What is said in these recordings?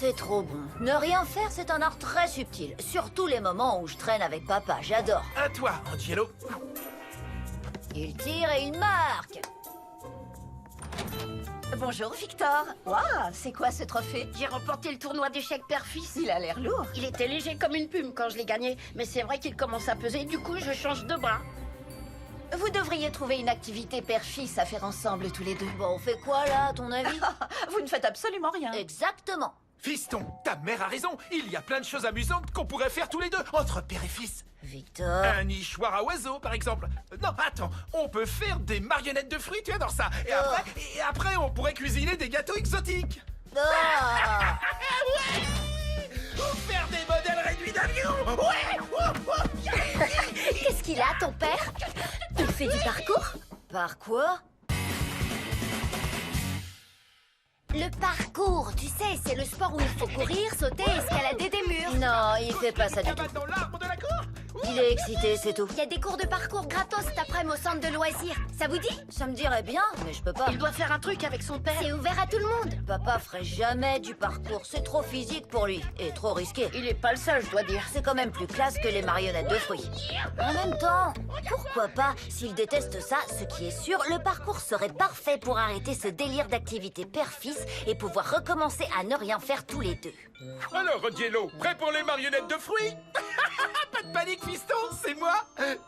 c'est trop bon. Ne rien faire, c'est un art très subtil. Surtout les moments où je traîne avec papa, j'adore. À toi, Angelo. Il tire et il marque. Bonjour Victor. Waouh, c'est quoi ce trophée? J'ai remporté le tournoi d'échecs père-fils. Il a l'air lourd. Il était léger comme une plume quand je l'ai gagné, mais c'est vrai qu'il commence à peser, du coup je change de bras. Vous devriez trouver une activité père-fils à faire ensemble tous les deux. Bon, on fait quoi là, à ton avis? Vous ne faites absolument rien. Exactement. Fiston, ta mère a raison. Il y a plein de choses amusantes qu'on pourrait faire tous les deux, entre père et fils. Victor... Un nichoir à oiseaux, par exemple. Non, attends, on peut faire des marionnettes de fruits, tu adores ça. Et après, on pourrait cuisiner des gâteaux exotiques. Ah. Ou faire des modèles réduits d'avions. Ouais. Qu'est-ce qu'il a, ton père? Il fait du parcours? Par quoi? Le parcours, tu sais, c'est le sport où il faut courir, sauter, escalader des murs. Non, il fait pas ça du tout. Dans l'arbre de la cour. Il est excité, c'est tout. Il y a des cours de parcours gratos cet après-midi au centre de loisirs. Ça vous dit? Ça me dirait bien, mais je peux pas. Il doit faire un truc avec son père. C'est ouvert à tout le monde. Papa ferait jamais du parcours, c'est trop physique pour lui et trop risqué. Il est pas le seul, je dois dire. C'est quand même plus classe que les marionnettes de fruits. En même temps, pourquoi pas? S'il déteste ça, ce qui est sûr, le parcours serait parfait pour arrêter ce délire d'activité père-fils et pouvoir recommencer à ne rien faire tous les deux. Alors, Angelo, prêt pour les marionnettes de fruits? Pas de panique, fiston, c'est moi.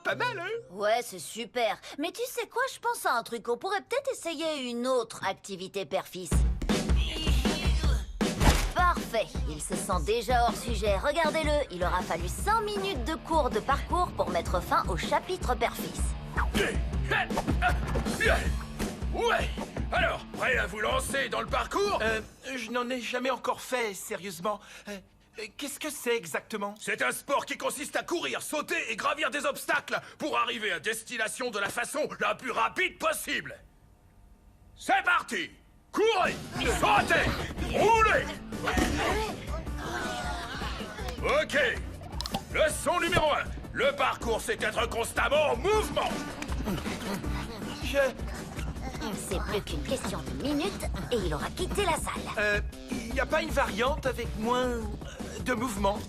Pas mal, hein? Ouais, c'est super. Mais tu sais quoi, je pense à un truc. On pourrait peut-être essayer une autre activité père-fils. Parfait. Il se sent déjà hors sujet. Regardez-le. Il aura fallu 5 minutes de cours de parcours pour mettre fin au chapitre père-fils. Ouais. Alors, prêt à vous lancer dans le parcours? Je n'en ai jamais encore fait, sérieusement. Qu'est-ce que c'est exactement? C'est un sport qui consiste à courir, sauter et gravir des obstacles pour arriver à destination de la façon la plus rapide possible. C'est parti! Courez! Sautez! Roulez! Ok. Leçon numéro 1. Le parcours, c'est être constamment en mouvement. C'est plus qu'une question de minutes et il aura quitté la salle. Il n'y a pas une variante avec moins de mouvement?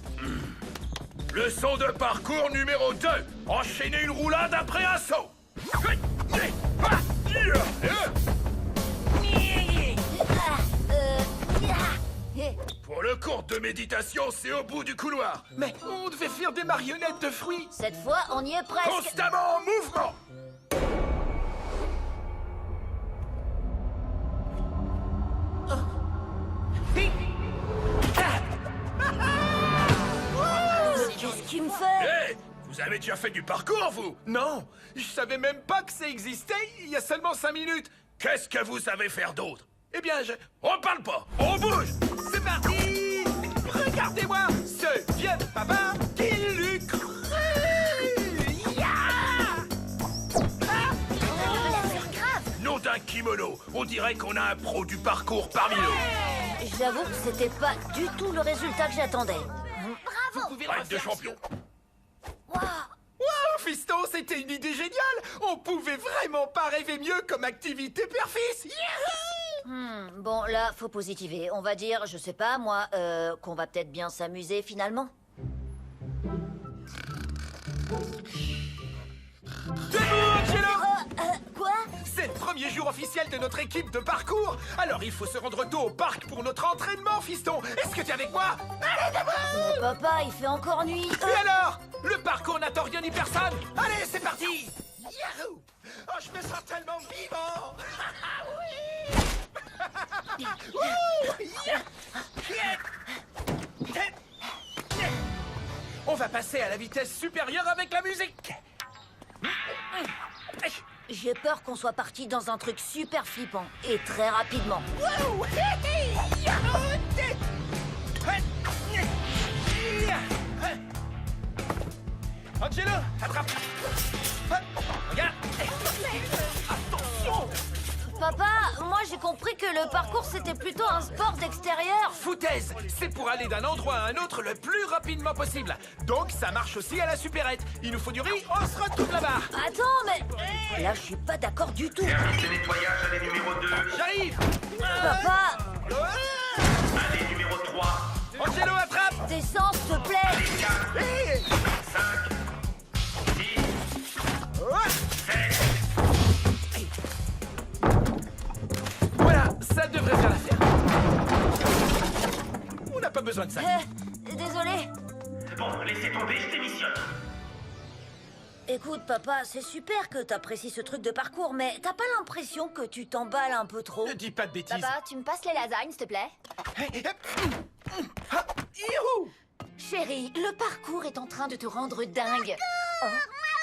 Leçon de parcours numéro 2. Enchaîner une roulade après un saut. Pour le cours de méditation, c'est au bout du couloir. Mais on devait faire des marionnettes de fruits. Cette fois, on y est presque. Constamment en mouvement. Qu'est-ce qu'il me fait? Hé, vous avez déjà fait du parcours, vous? Non, je savais même pas que ça existait il y a seulement 5 minutes. Qu'est-ce que vous savez faire d'autre? Eh bien, on parle pas, on bouge. C'est parti. Regardez-moi ce vieux papa qui l'eût cru. Nom d'un kimono, on dirait qu'on a un pro du parcours parmi nous. J'avoue que c'était pas du tout le résultat que j'attendais. Bravo. Rêve de champion. Waouh! Wow, fiston, c'était une idée géniale. On pouvait vraiment pas rêver mieux comme activité père-fils. Bon, là, faut positiver. On va dire, je sais pas, moi, qu'on va peut-être bien s'amuser finalement. Debout, Angelo! Quoi? C'est le premier jour officiel de notre équipe de parcours. Alors il faut se rendre tôt au parc pour notre entraînement, fiston. Est-ce que tu es avec moi? Allez, debout! Mais papa, il fait encore nuit. Et alors? Le parcours n'attend rien ni personne. Allez, c'est parti! Yahoo! Oh, je me sens tellement vivant! Oui! On va passer à la vitesse supérieure avec la musique. J'ai peur qu'on soit parti dans un truc super flippant et très rapidement. Angelo, attrape. Regarde. Attention. Papa, moi j'ai compris que le parcours c'était plutôt un sport d'extérieur. Foutaise, c'est pour aller d'un endroit à un autre le plus rapidement possible. Donc ça marche aussi à la supérette. Il nous faut du riz, on se retrouve là-bas. Attends, mais là je suis pas d'accord du tout. Service de nettoyage, allée numéro 2. J'arrive. Papa, Allée numéro 3. Angelo, attrape! Descends, s'il te plaît. Hey! Voilà, ça devrait faire l'affaire. On n'a pas besoin de ça. Désolé. Bon, laissez tomber, je démissionne. Écoute, papa, c'est super que t'apprécies ce truc de parcours, mais t'as pas l'impression que tu t'emballes un peu trop? Ne dis pas de bêtises. Papa, tu me passes les lasagnes, s'il te plaît? Ah, youhou! Chérie, le parcours est en train de te rendre dingue. Oh. Moi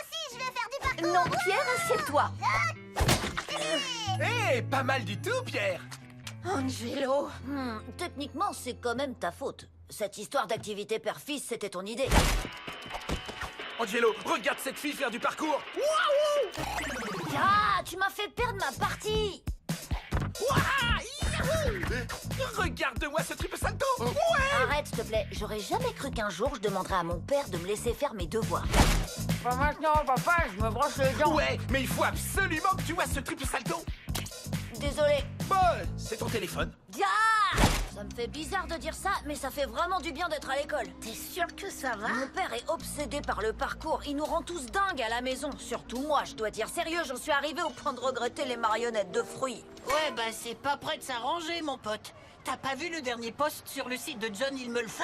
aussi, je vais faire du parcours. Non, Pierre, assieds-toi. Eh, pas mal du tout, Pierre. Angelo. Techniquement, c'est quand même ta faute. Cette histoire d'activité père-fils, c'était ton idée. Angelo, regarde cette fille faire du parcours. Ah, tu m'as fait perdre ma partie. Regarde-moi ce triple salto. Ouais. Arrête, s'il te plaît. J'aurais jamais cru qu'un jour je demanderais à mon père de me laisser faire mes devoirs. Pas maintenant, papa, je me brosse les dents. Ouais, mais il faut absolument que tu vois ce triple salto. Désolé. Bon, c'est ton téléphone. Ah, ça me fait bizarre de dire ça, mais ça fait vraiment du bien d'être à l'école. T'es sûr que ça va? Mon père est obsédé par le parcours. Il nous rend tous dingues à la maison. Surtout moi, je dois dire. Sérieux, j'en suis arrivée au point de regretter les marionnettes de fruits. Ouais, bah c'est pas prêt de s'arranger, mon pote. T'as pas vu le dernier post sur le site de John Il me le faut?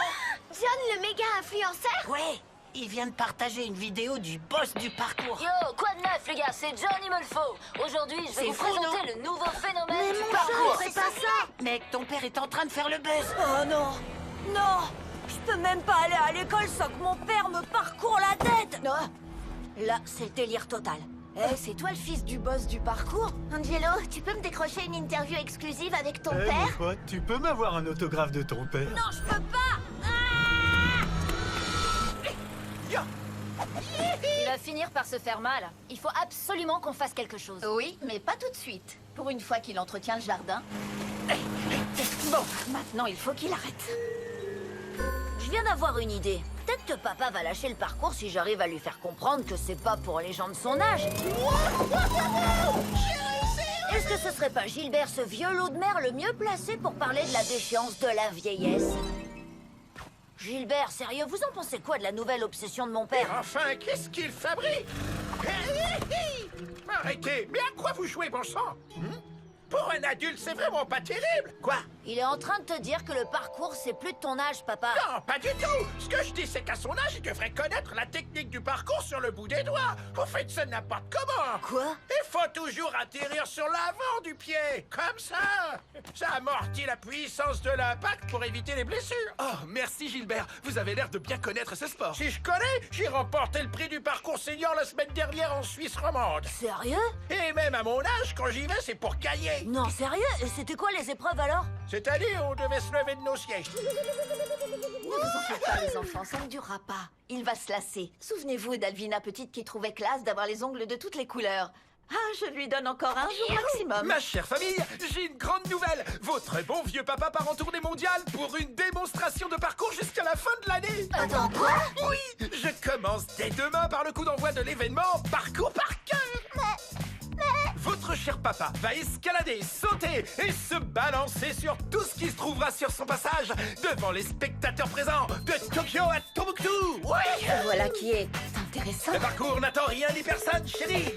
John, le méga influenceur? Ouais, il vient de partager une vidéo du boss du parcours. Yo, quoi de neuf, les gars? C'est John, il me le faut. Aujourd'hui, je vais C'est vous fou, présenter non? le nouveau phénomène Mais du mon parcours. chat, c'est pas ça! Mec, ton père est en train de faire le buzz. Oh non, non, je peux même pas aller à l'école sans que mon père me parcourt la tête. Non, là, c'est délire total. Eh, c'est toi le fils du boss du parcours? Angelo, tu peux me décrocher une interview exclusive avec ton Mon père? pote, tu peux m'avoir un autographe de ton père? Non, je peux pas. Yo. Il va finir par se faire mal. Il faut absolument qu'on fasse quelque chose. Oui, mais pas tout de suite. Pour une fois qu'il entretient le jardin. Bon, maintenant il faut qu'il arrête. Je viens d'avoir une idée. Peut-être que papa va lâcher le parcours si j'arrive à lui faire comprendre que c'est pas pour les gens de son âge. Est-ce que ce serait pas Gilbert, ce vieux loup de mer, le mieux placé pour parler de la déchéance de la vieillesse? Gilbert, sérieux, vous en pensez quoi de la nouvelle obsession de mon père? Enfin, qu'est-ce qu'il fabrique? Arrêtez, mais à quoi vous jouez, bon sang? Pour un adulte, c'est vraiment pas terrible. Quoi? Il est en train de te dire que le parcours, c'est plus de ton âge, papa. Non, pas du tout. Ce que je dis, c'est qu'à son âge, il devrait connaître la technique du parcours sur le bout des doigts. Vous faites ça n'importe comment. Quoi? Il faut toujours atterrir sur l'avant du pied, comme ça. Ça amortit la puissance de l'impact pour éviter les blessures. Oh, merci Gilbert. Vous avez l'air de bien connaître ce sport. Si je connais, j'ai remporté le prix du parcours senior la semaine dernière en Suisse romande. Sérieux? Et même à mon âge, quand j'y vais, c'est pour gagner. Non, sérieux? Et c'était quoi les épreuves alors? C'est-à-dire, on devait se lever de nos sièges. Ne vous en faites pas, les enfants, ça ne durera pas. Il va se lasser. Souvenez-vous d'Alvina petite qui trouvait classe d'avoir les ongles de toutes les couleurs. Ah, je lui donne encore un jour maximum. Ma chère famille, j'ai une grande nouvelle. Votre bon vieux papa part en tournée mondiale pour une démonstration de parcours jusqu'à la fin de l'année. Attends, quoi? Oui, je commence dès demain par le coup d'envoi de l'événement Parcours par cœur. Votre cher papa va escalader, sauter et se balancer sur tout ce qui se trouvera sur son passage devant les spectateurs présents de Tokyo à Tombouctou. Oui. Voilà qui est intéressant. Le parcours n'attend rien ni personne, chérie.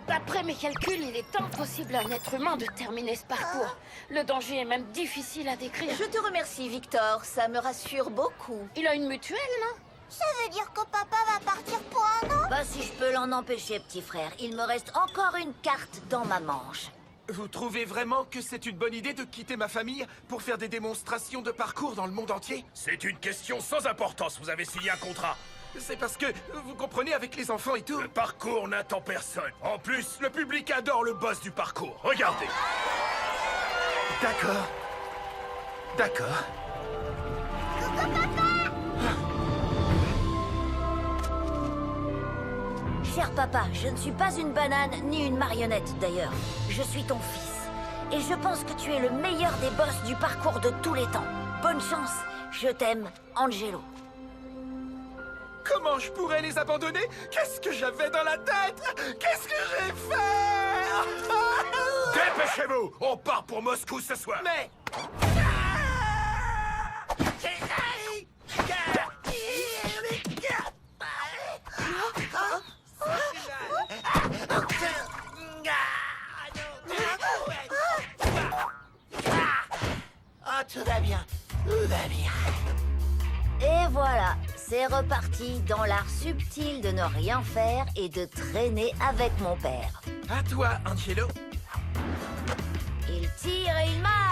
D'après mes calculs, il est impossible à un être humain de terminer ce parcours. Le danger est même difficile à décrire. Je te remercie, Victor. Ça me rassure beaucoup. Il a une mutuelle, non? Ça veut dire que papa va partir pour un an? Bah si je peux l'en empêcher, petit frère. Il me reste encore une carte dans ma manche. Vous trouvez vraiment que c'est une bonne idée de quitter ma famille pour faire des démonstrations de parcours dans le monde entier? C'est une question sans importance, vous avez signé un contrat. C'est parce que, vous comprenez, avec les enfants et tout... Le parcours n'attend personne. En plus, le public adore le boss du parcours. Regardez. D'accord. D'accord. Cher papa, je ne suis pas une banane ni une marionnette d'ailleurs. Je suis ton fils. Et je pense que tu es le meilleur des boss du parcours de tous les temps. Bonne chance. Je t'aime, Angelo. Comment je pourrais les abandonner? Qu'est-ce que j'avais dans la tête? Qu'est-ce que j'ai fait? Dépêchez-vous! On part pour Moscou ce soir! Mais... Oh, tout va bien. Tout va bien. Et voilà, c'est reparti dans l'art subtil de ne rien faire et de traîner avec mon père. À toi, Angelo. Il tire et il marche.